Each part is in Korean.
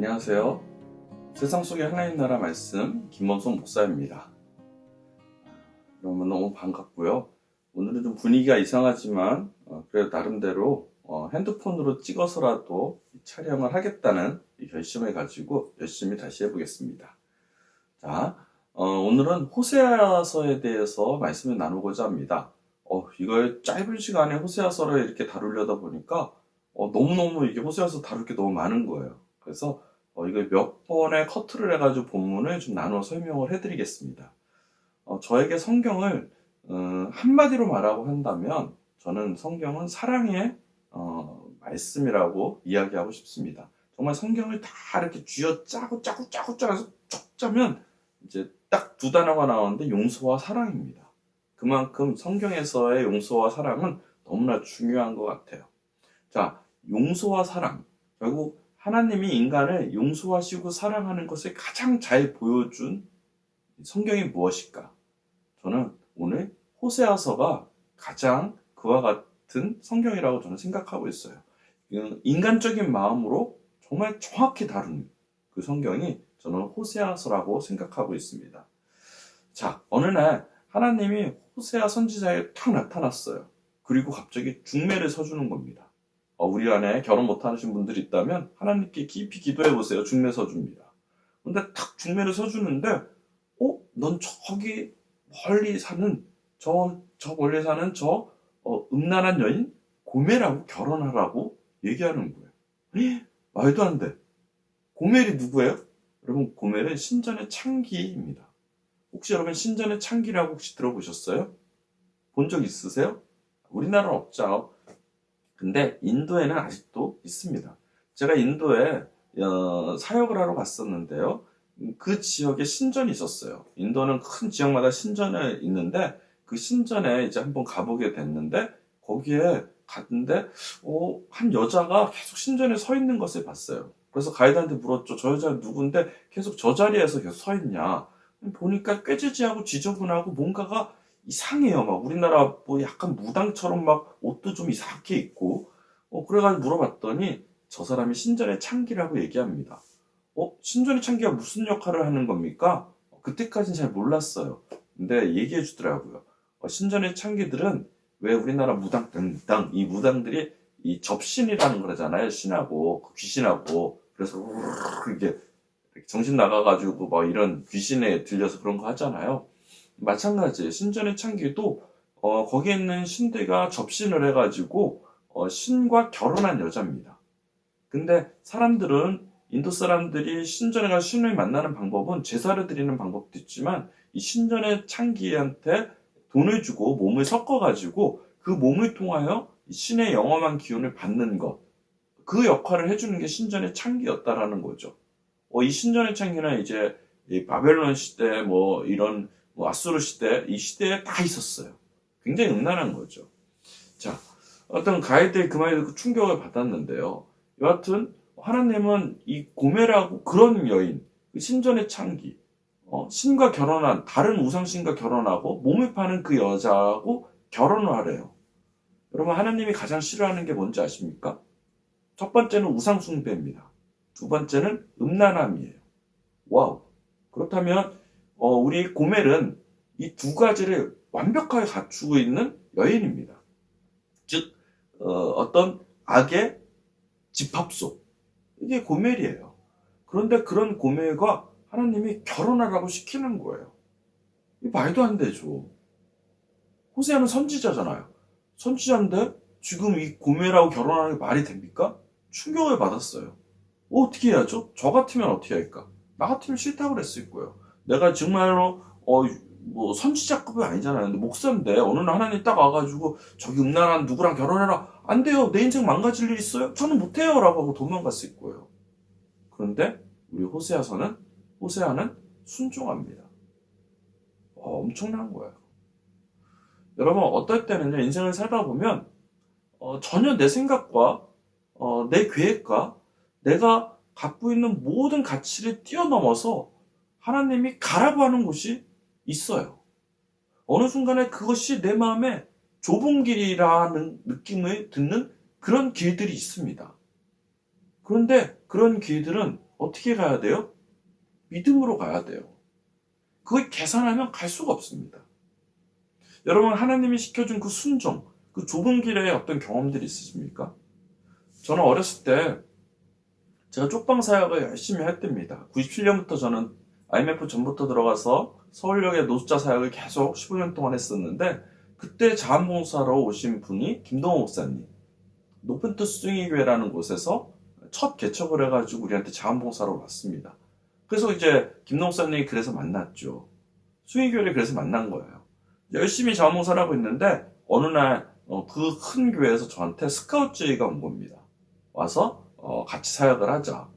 안녕하세요. 세상 속의 하나님 나라 말씀 김범송 목사입니다. 여러분 너무 반갑고요. 오늘은 좀 분위기가 이상하지만 그래도 나름대로 핸드폰으로 찍어서라도 촬영을 하겠다는 이 결심을 가지고 열심히 다시 해보겠습니다. 자, 오늘은 호세아서에 대해서 말씀을 나누고자 합니다. 이걸 짧은 시간에 호세아서를 이렇게 다루려다 보니까 너무너무 이게 호세아서 다룰 게 너무 많은 거예요. 그래서 이걸 몇 번에 커트를 해가지고 본문을 좀 나눠 설명을 해드리겠습니다. 저에게 성경을 한마디로 말하고 한다면 저는 성경은 사랑의 말씀이라고 이야기하고 싶습니다. 정말 성경을 다 이렇게 쥐어짜고 짜서 쭉 짜면 이제 딱 두 단어가 나오는데 용서와 사랑입니다. 그만큼 성경에서의 용서와 사랑은 너무나 중요한 것 같아요. 자, 용서와 사랑. 결국 하나님이 인간을 용서하시고 사랑하는 것을 가장 잘 보여준 성경이 무엇일까? 저는 오늘 호세아서가 가장 그와 같은 성경이라고 저는 생각하고 있어요. 인간적인 마음으로 정말 정확히 다룬 그 성경이 저는 호세아서라고 생각하고 있습니다. 자, 어느 날 하나님이 호세아 선지자에 탁 나타났어요. 그리고 갑자기 중매를 서주는 겁니다. 우리 안에 결혼 못하신 분들이 있다면 하나님께 깊이 기도해 보세요. 중매 서줍니다. 근데 탁 중매를 서주는데 넌 저기 멀리 사는 저 멀리 사는 음란한 여인 고멜하고 결혼하라고 얘기하는 거예요. 말도 안 돼. 고멜이 누구예요? 여러분, 고멜은 신전의 창기입니다. 혹시 여러분 신전의 창기라고 혹시 들어보셨어요? 본 적 있으세요? 우리나라는 없죠. 근데 인도에는 아직도 있습니다. 제가 인도에 사역을 하러 갔었는데요. 그 지역에 신전이 있었어요. 인도는 큰 지역마다 신전이 있는데 그 신전에 이제 한번 가보게 됐는데 거기에 갔는데 한 여자가 계속 신전에 서 있는 것을 봤어요. 그래서 가이드한테 물었죠. 저 여자는 누군데 계속 저 자리에서 계속 서 있냐. 보니까 꾀지지하고 지저분하고 뭔가가 이상해요. 막 우리나라 뭐 약간 무당처럼 막 옷도 좀 이상하게 입고 그래가지고 물어봤더니 저 사람이 신전의 창기라고 얘기합니다. 신전의 창기가 무슨 역할을 하는 겁니까? 그때까지는 잘 몰랐어요. 근데 얘기해 주더라고요. 신전의 창기들은 왜 우리나라 이 무당들이 이 접신이라는 거잖아요. 신하고 귀신하고 그래서 이게 정신 나가가지고 막 이런 귀신에 들려서 그런 거 하잖아요. 마찬가지예요. 신전의 창기도 거기에 있는 신들과 접신을 해가지고 신과 결혼한 여자입니다. 근데 사람들은 인도 사람들이 신전에 가서 신을 만나는 방법은 제사를 드리는 방법도 있지만 이 신전의 창기한테 돈을 주고 몸을 섞어가지고 그 몸을 통하여 신의 영험한 기운을 받는 것, 그 역할을 해주는 게 신전의 창기였다라는 거죠. 이 신전의 창기는 이제 이 바벨론 시대 이런 아수르 시대, 이 시대에 다 있었어요. 굉장히 음란한 거죠. 자, 어떤 가이드의 그 말에 듣고 충격을 받았는데요. 여하튼 하나님은 이 고멜하고 그런 여인, 신전의 창기, 신과 결혼한 다른 우상신과 결혼하고 몸을 파는 그 여자하고 결혼을 하래요. 여러분, 하나님이 가장 싫어하는 게 뭔지 아십니까? 첫 번째는 우상 숭배입니다. 두 번째는 음란함이에요. 와우. 그렇다면 우리 고멜은 이 두 가지를 완벽하게 갖추고 있는 여인입니다. 즉 어떤 악의 집합소, 이게 고멜이에요. 그런데 그런 고멜과 하나님이 결혼하라고 시키는 거예요. 이 말도 안 되죠. 호세아는 선지자잖아요. 선지자인데 지금 이 고멜하고 결혼하는 게 말이 됩니까? 충격을 받았어요. 어떻게 해야죠? 저 같으면 어떻게 할까? 나 같으면 싫다고 그랬을 거예요. 내가 정말로 선지자급은 아니잖아요. 근데 목사인데 어느 날 하나님 딱 와가지고 저기 음란한 누구랑 결혼해라. 안 돼요. 내 인생 망가질 일 있어요? 저는 못해요. 라고 하고 도망갔을 거예요. 그런데 우리 호세아는 순종합니다. 엄청난 거예요. 여러분, 어떨 때는요, 인생을 살다 보면 전혀 내 생각과 내 계획과 내가 갖고 있는 모든 가치를 뛰어넘어서 하나님이 가라고 하는 곳이 있어요. 어느 순간에 그것이 내 마음에 좁은 길이라는 느낌을 듣는 그런 길들이 있습니다. 그런데 그런 길들은 어떻게 가야 돼요? 믿음으로 가야 돼요. 그걸 계산하면 갈 수가 없습니다. 여러분, 하나님이 시켜준 그 순종, 그 좁은 길에 어떤 경험들이 있으십니까? 저는 어렸을 때 제가 쪽방 사역을 열심히 했답니다. 97년부터 저는 IMF 전부터 들어가서 서울역의 노숙자 사역을 계속 15년 동안 했었는데, 그때 자원봉사로 오신 분이 김동호 목사님, 높은 뜻 수중이교회라는 곳에서 첫 개척을 해가지고 우리한테 자원봉사로 왔습니다. 그래서 이제 김동호 목사님이 그래서 만났죠. 수중이교회를 그래서 만난 거예요. 열심히 자원봉사를 하고 있는데 어느 날 그 큰 교회에서 저한테 스카우트 제의가 온 겁니다. 와서 같이 사역을 하자.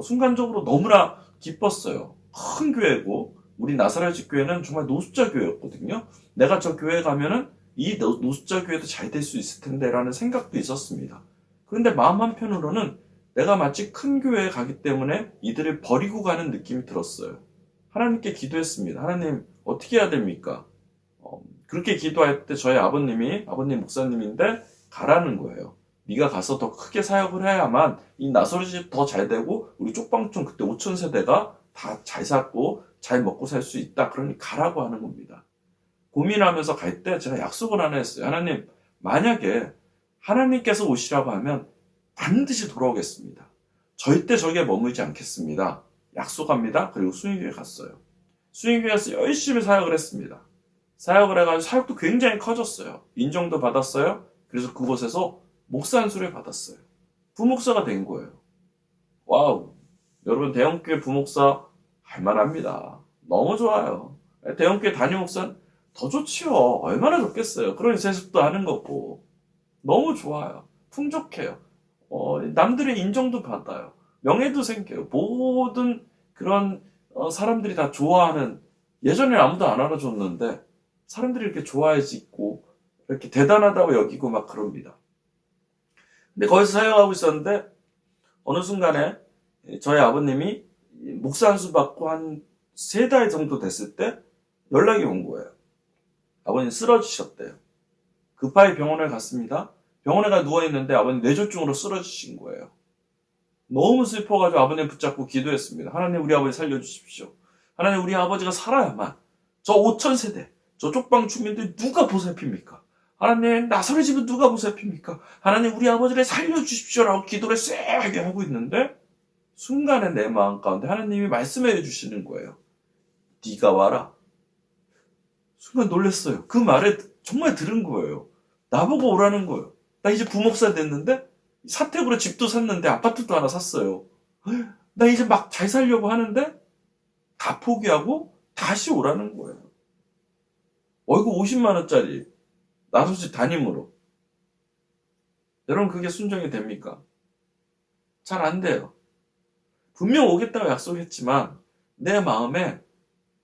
순간적으로 너무나 기뻤어요. 큰 교회고 우리 나사렛 교회는 정말 노숙자 교회였거든요. 내가 저 교회 가면은 이 노숙자 교회도 잘 될 수 있을 텐데 라는 생각도 있었습니다. 그런데 마음 한편으로는 내가 마치 큰 교회에 가기 때문에 이들을 버리고 가는 느낌이 들었어요. 하나님께 기도했습니다. 하나님, 어떻게 해야 됩니까? 그렇게 기도할 때 저희 아버님 목사님인데 가라는 거예요. 네가 가서 더 크게 사역을 해야만 이 나서렛이 더 잘 되고 우리 쪽방촌 그때 5천 세대가 다 잘 살고 잘 먹고 살 수 있다. 그러니 가라고 하는 겁니다. 고민하면서 갈 때 제가 약속을 하나 했어요. 하나님, 만약에 하나님께서 오시라고 하면 반드시 돌아오겠습니다. 절대 저기에 머물지 않겠습니다. 약속합니다. 그리고 수인교회 갔어요. 수인교회에서 열심히 사역을 했습니다. 사역을 해가지고 사역도 굉장히 커졌어요. 인정도 받았어요. 그래서 그곳에서 목사 안수를 받았어요. 부목사가 된 거예요. 와우. 여러분, 대형교회 부목사 할만합니다. 너무 좋아요. 대형교회 담임 목사는 더 좋지요. 얼마나 좋겠어요. 그러니 세습도 하는 거고. 너무 좋아요. 풍족해요. 남들의 인정도 받아요. 명예도 생겨요. 모든 그런 사람들이 다 좋아하는, 예전에 아무도 안 알아줬는데 사람들이 이렇게 좋아해지고 이렇게 대단하다고 여기고 막 그럽니다. 근데 거기서 사역하고 있었는데 어느 순간에 저희 아버님이 목사 안수 받고 한 3달 정도 됐을 때 연락이 온 거예요. 아버님 쓰러지셨대요. 급하게 병원에 갔습니다. 병원에 가 누워있는데 아버님 뇌졸중으로 쓰러지신 거예요. 너무 슬퍼가지고 아버님 붙잡고 기도했습니다. 하나님, 우리 아버지 살려주십시오. 하나님, 우리 아버지가 살아야만 저 5천 세대, 저 쪽방 주민들 누가 보살핍니까? 하나님, 나사렛 집은 누가 보살핍니까? 하나님, 우리 아버지를 살려주십시오라고 기도를 세게 하고 있는데 순간에 내 마음 가운데 하나님이 말씀해 주시는 거예요. 네가 와라. 순간 놀랐어요. 그 말에 정말 들은 거예요. 나보고 오라는 거예요. 나 이제 부목사 됐는데 사택으로 집도 샀는데 아파트도 하나 샀어요. 나 이제 막 잘 살려고 하는데 다 포기하고 다시 오라는 거예요. 월급 50만 원짜리 나소집 담임으로. 여러분, 그게 순종이 됩니까? 잘 안 돼요. 분명 오겠다고 약속했지만 내 마음에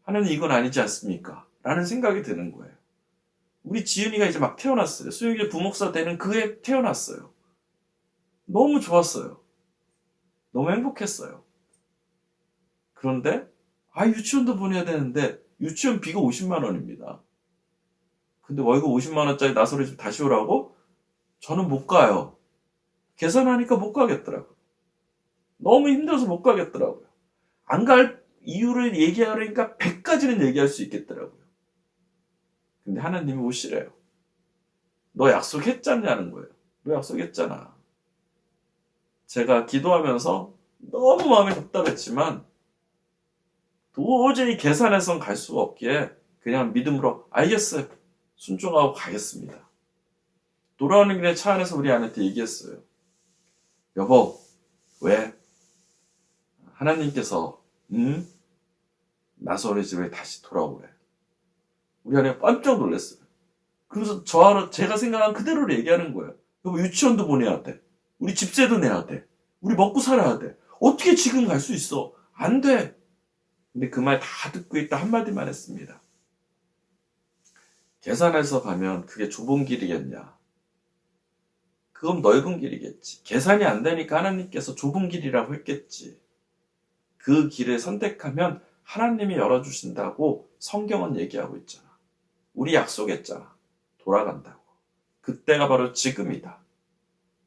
하나님, 이건 아니지 않습니까? 라는 생각이 드는 거예요. 우리 지은이가 이제 막 태어났어요. 수영이 부목사 되는 그해 태어났어요. 너무 좋았어요. 너무 행복했어요. 그런데 유치원도 보내야 되는데 유치원비가 50만 원입니다. 근데 월급 50만 원짜리 나서리 집 다시 오라고? 저는 못 가요. 계산하니까 못 가겠더라고요. 너무 힘들어서 못 가겠더라고요. 안 갈 이유를 얘기하려니까 100가지는 얘기할 수 있겠더라고요. 근데 하나님이 오시래요. 너 약속했잖냐는 거예요. 너 약속했잖아. 제가 기도하면서 너무 마음이 답답했지만 도저히 계산해선 갈 수가 없기에 그냥 믿음으로 알겠어요. 순종하고 가겠습니다. 돌아오는 길에 차 안에서 우리 아내한테 얘기했어요. 여보, 왜? 하나님께서 나서리 집에 다시 돌아오래. 우리 아내가 깜짝 놀랐어요. 그래서 제가 생각한 그대로 얘기하는 거예요. 여보, 유치원도 보내야 돼. 우리 집세도 내야 돼. 우리 먹고 살아야 돼. 어떻게 지금 갈 수 있어? 안 돼. 근데 그 말 다 듣고 있다 한마디만 했습니다. 계산해서 가면 그게 좁은 길이겠냐? 그건 넓은 길이겠지. 계산이 안 되니까 하나님께서 좁은 길이라고 했겠지. 그 길을 선택하면 하나님이 열어주신다고 성경은 얘기하고 있잖아. 우리 약속했잖아. 돌아간다고. 그때가 바로 지금이다.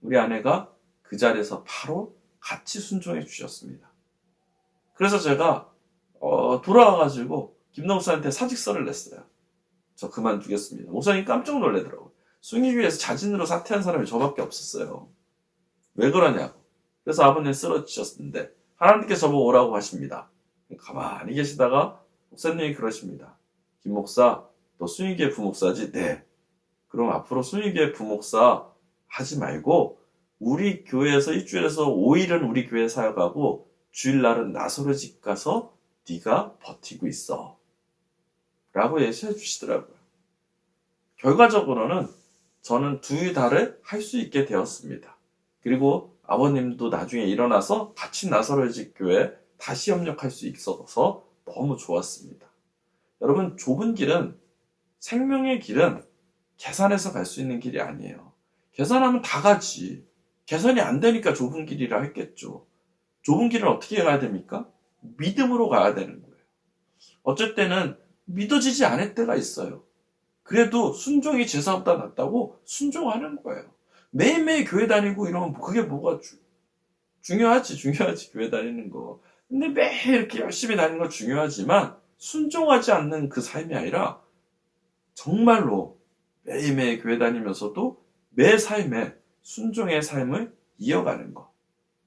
우리 아내가 그 자리에서 바로 같이 순종해 주셨습니다. 그래서 제가 돌아와가지고 김동수한테 사직서를 냈어요. 저 그만두겠습니다. 목사님 깜짝 놀라더라고요. 숭의교회에서 자진으로 사퇴한 사람이 저밖에 없었어요. 왜 그러냐고. 그래서 아버님 쓰러지셨는데 하나님께서 저보고 오라고 하십니다. 가만히 계시다가 목사님이 그러십니다. 김 목사, 너 숭의교회 부목사지? 네. 그럼 앞으로 숭의교회 부목사 하지 말고 우리 교회에서 일주일에서 5일은 우리 교회 사역하고 주일날은 나서로 집 가서 네가 버티고 있어. 라고 예시해 주시더라고요. 결과적으로는 저는 2달을 할 수 있게 되었습니다. 그리고 아버님도 나중에 일어나서 같이 나서로 집 교회 다시 협력할 수 있어서 너무 좋았습니다. 여러분, 좁은 길은, 생명의 길은 계산해서 갈 수 있는 길이 아니에요. 계산하면 다 가지. 계산이 안 되니까 좁은 길이라 했겠죠. 좁은 길은 어떻게 가야 됩니까? 믿음으로 가야 되는 거예요. 어쩔 때는 믿어지지 않을 때가 있어요. 그래도 순종이 제사보다 낫다고 순종하는 거예요. 매일매일 교회 다니고 이러면 그게 뭐가 중요하지 교회 다니는 거. 근데 매일 이렇게 열심히 다니는 거 중요하지만 순종하지 않는 그 삶이 아니라 정말로 매일매일 교회 다니면서도 매 삶에 순종의 삶을 이어가는 것.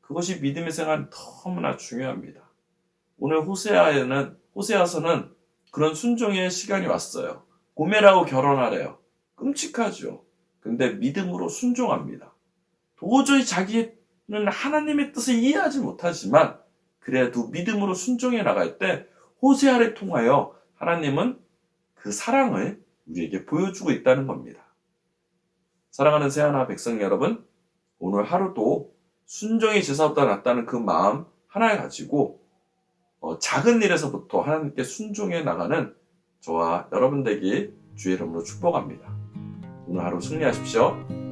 그것이 믿음의 생활은 너무나 중요합니다. 오늘 호세아서는 그런 순종의 시간이 왔어요. 고멜하고 결혼하래요. 끔찍하죠. 근데 믿음으로 순종합니다. 도저히 자기는 하나님의 뜻을 이해하지 못하지만 그래도 믿음으로 순종해 나갈 때 호세아를 통하여 하나님은 그 사랑을 우리에게 보여주고 있다는 겁니다. 사랑하는 새하나 백성 여러분, 오늘 하루도 순종이 제사보다 낫다는 그 마음 하나를 가지고 작은 일에서부터 하나님께 순종해 나가는 저와 여러분 되기 주의 이름으로 축복합니다. 오늘 하루 승리하십시오.